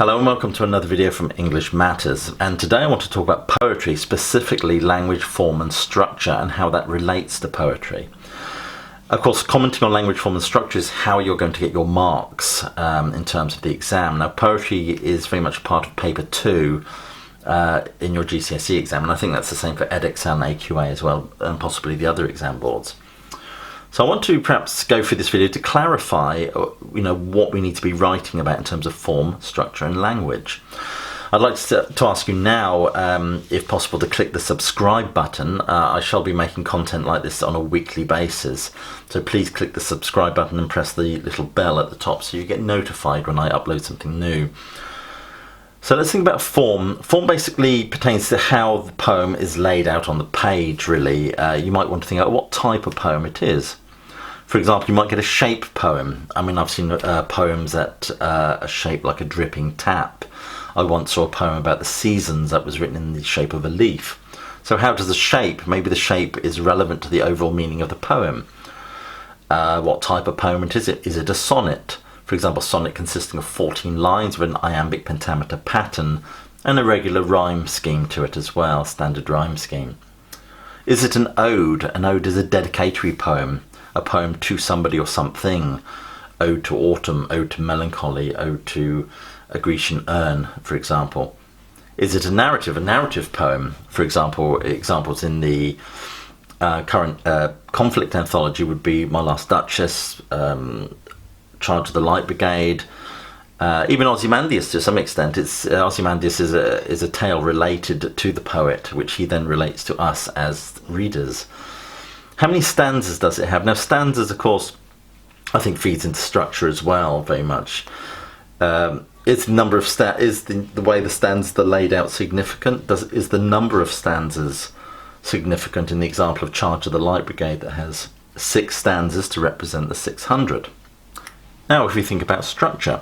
Hello and welcome to another video from English Matters, and today I want to talk about poetry, specifically language, form and structure, and how that relates to poetry. Of course, commenting on language, form and structure is how you're going to get your marks in terms of the exam. Now, poetry is very much part of paper 2 in your GCSE exam, and I think that's the same for edexam and AQA as well, and possibly the other exam boards. So I want to perhaps go through this video to clarify, what we need to be writing about in terms of form, structure and language. I'd like to ask you now, if possible, to click the subscribe button. I shall be making content like this on a weekly basis, so please click the subscribe button and press the little bell at the top so you get notified when I upload something new. So let's think about form. Form basically pertains to how the poem is laid out on the page, really. You might want to think about what type of poem it is. For example, you might get a shape poem. I mean, I've seen poems that are shaped like a dripping tap. I once saw a poem about the seasons that was written in the shape of a leaf. So how does the shape, maybe the shape is relevant to the overall meaning of the poem. What type of poem is it? Is it a sonnet? For example, sonnet consisting of 14 lines with an iambic pentameter pattern and a regular rhyme scheme to it as well, standard rhyme scheme. Is it an ode? An ode is a dedicatory poem, a poem to somebody or something. Ode to autumn, ode to melancholy, ode to a Grecian urn, for example. Is it a narrative? A narrative poem, for example, examples in the current conflict anthology would be My Last Duchess, Charge of the Light Brigade, even Ozymandias to some extent. Ozymandias is a tale related to the poet, which he then relates to us as readers. How many stanzas does it have? Now, stanzas, of course, I think feeds into structure as well, very much. Is the number of is the way the stanzas are laid out significant? Is the number of stanzas significant in the example of Charge of the Light Brigade that has 6 stanzas to represent the 600? Now, if we think about structure.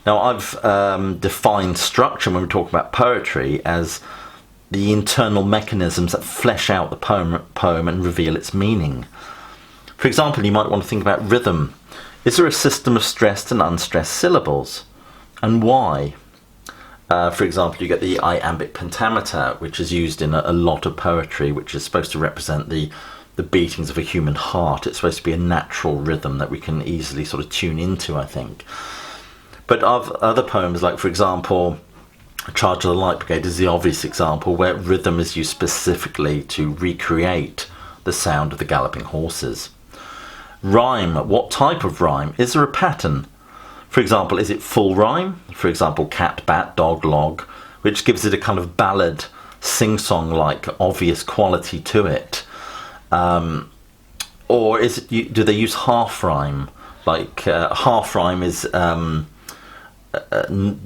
Now, I've defined structure when we talk about poetry as the internal mechanisms that flesh out the poem and reveal its meaning. For example, you might want to think about rhythm. Is there a system of stressed and unstressed syllables? And why? For example, you get the iambic pentameter, which is used in a lot of poetry, which is supposed to represent the beatings of a human heart. It's supposed to be a natural rhythm that we can easily sort of tune into, I think. But of other poems, like for example, Charge of the Light Brigade is the obvious example where rhythm is used specifically to recreate the sound of the galloping horses. Rhyme, what type of rhyme? Is there a pattern? For example, is it full rhyme? For example, cat, bat, dog, log, which gives it a kind of ballad, sing-song-like obvious quality to it. Or is it? Do they use half rhyme? Like half rhyme is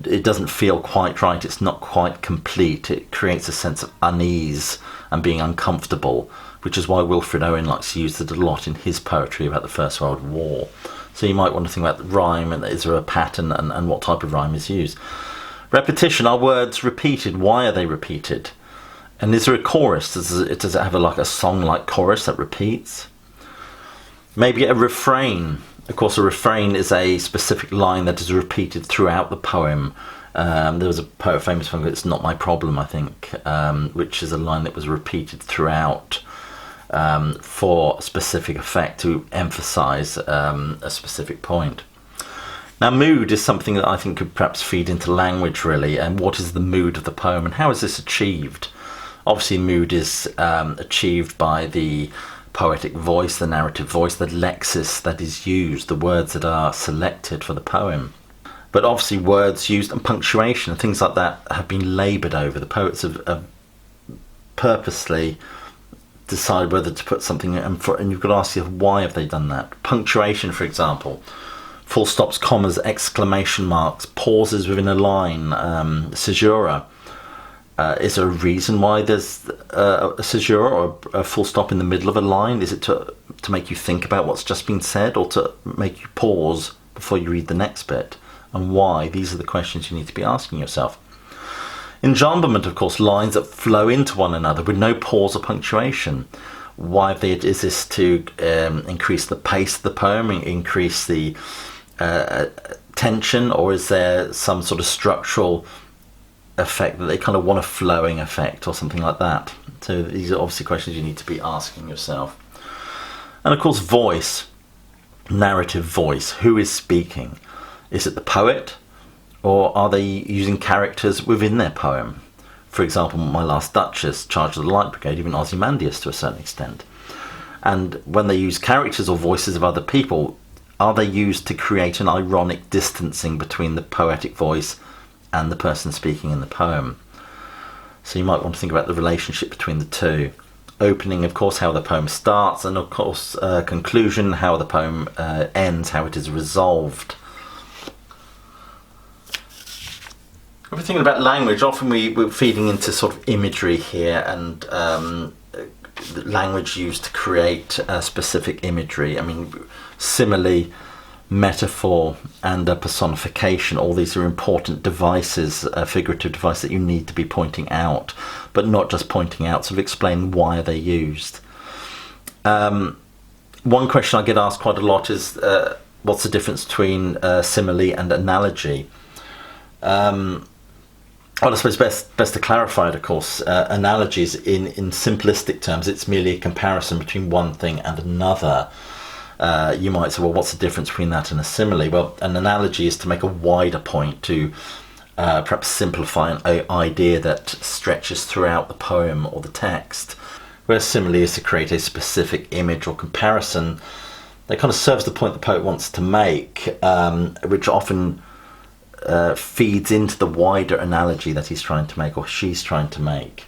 it doesn't feel quite right. It's not quite complete. It creates a sense of unease and being uncomfortable, which is why Wilfred Owen likes to use it a lot in his poetry about the First World War. So you might want to think about the rhyme, and is there a pattern, and what type of rhyme is used. Repetition, are words repeated? Why are they repeated? And is there a chorus? Does it have a song-like chorus that repeats? Maybe a refrain. Of course, a refrain is a specific line that is repeated throughout the poem. There was a poet famous for It's Not My Problem, I think, which is a line that was repeated throughout for a specific effect to emphasize a specific point. Now, mood is something that I think could perhaps feed into language, really. And what is the mood of the poem, and how is this achieved? Obviously, mood is achieved by the poetic voice, the narrative voice, the lexis that is used, the words that are selected for the poem. But obviously, words used and punctuation, things like that, have been laboured over. The poets have purposely decided whether to put something in, and you've got to ask yourself, why have they done that? Punctuation, for example, full stops, commas, exclamation marks, pauses within a line, caesura. Is there a reason why there's a caesura or a full stop in the middle of a line? Is it to make you think about what's just been said, or to make you pause before you read the next bit? And why? These are the questions you need to be asking yourself. Enjambment, of course, lines that flow into one another with no pause or punctuation. Why have they? Is this to increase the pace of the poem, increase the tension, or is there some sort of structural effect that they kind of want a flowing effect or something like that? So these are obviously questions you need to be asking yourself. And of course, voice, narrative voice. Who is speaking? Is it the poet, or are they using characters within their poem? For example, My Last Duchess, Charge of the Light Brigade, even Ozymandias to a certain extent. And when they use characters or voices of other people, are they used to create an ironic distancing between the poetic voice and the person speaking in the poem? So you might want to think about the relationship between the two. Opening, of course, how the poem starts, and of course, conclusion, how the poem ends, how it is resolved. When we're thinking about language, often we're feeding into sort of imagery here, and language used to create specific imagery. I mean, simile, metaphor, and personification, all these are important devices, figurative devices that you need to be pointing out, but not just pointing out, sort of explain why they're used. One question I get asked quite a lot is, what's the difference between simile and analogy? Well, I suppose best to clarify it, of course. Analogies, in simplistic terms, it's merely a comparison between one thing and another. You might say, well, what's the difference between that and a simile? Well, an analogy is to make a wider point, to perhaps simplify an idea that stretches throughout the poem or the text. Whereas simile is to create a specific image or comparison that kind of serves the point the poet wants to make, which often feeds into the wider analogy that he's trying to make, or she's trying to make.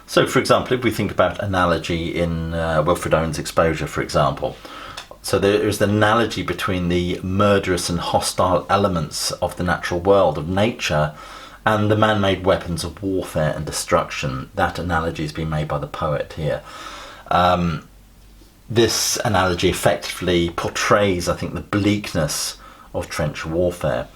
So, for example, if we think about analogy in Wilfred Owen's Exposure, for example, so there is the analogy between the murderous and hostile elements of the natural world, of nature, and the man-made weapons of warfare and destruction. That analogy has been made by the poet here. This analogy effectively portrays, I think, the bleakness of trench warfare.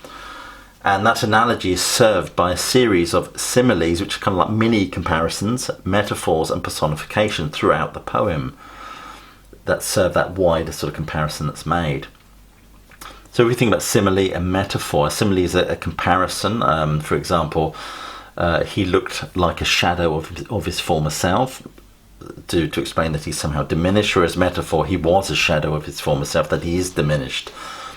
And that analogy is served by a series of similes, which are kind of like mini comparisons, metaphors and personification throughout the poem that serve that wider sort of comparison that's made. So if we think about simile and metaphor, a simile is a comparison. For example, he looked like a shadow of his former self, to explain that he's somehow diminished, whereas metaphor, he was a shadow of his former self, that he is diminished.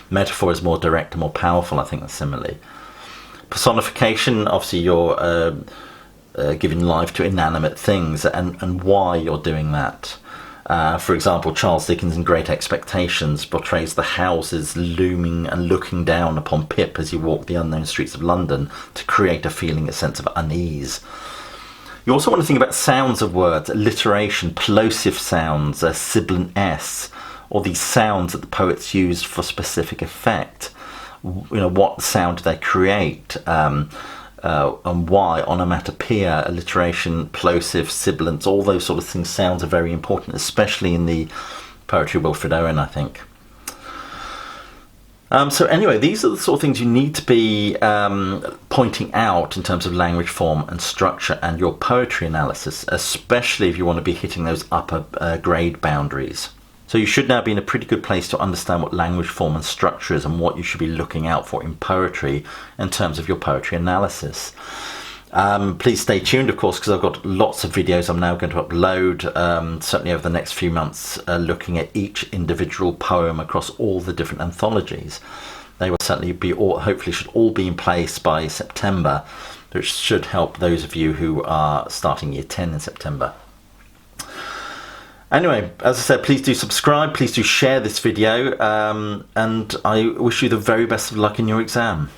Metaphor is more direct and more powerful, I think, than simile. Personification, obviously you're giving life to inanimate things, and why you're doing that. For example, Charles Dickens in Great Expectations portrays the houses looming and looking down upon Pip as you walk the unknown streets of London to create a feeling, a sense of unease. You also want to think about sounds of words, alliteration, plosive sounds, sibilant S, or these sounds that the poets used for specific effect. You know, what sound do they create, and why? Onomatopoeia, alliteration, plosive, sibilants, all those sort of things. Sounds are very important, especially in the poetry of Wilfred Owen, I think. So anyway, these are the sort of things you need to be pointing out in terms of language form and structure and your poetry analysis, especially if you want to be hitting those upper grade boundaries. So you should now be in a pretty good place to understand what language form and structure is, and what you should be looking out for in poetry in terms of your poetry analysis. Please stay tuned, of course, because I've got lots of videos I'm now going to upload, certainly over the next few months, looking at each individual poem across all the different anthologies. They will certainly be hopefully should all be in place by September, which should help those of you who are starting Year 10 in September. Anyway, as I said, please do subscribe, please do share this video, and I wish you the very best of luck in your exam.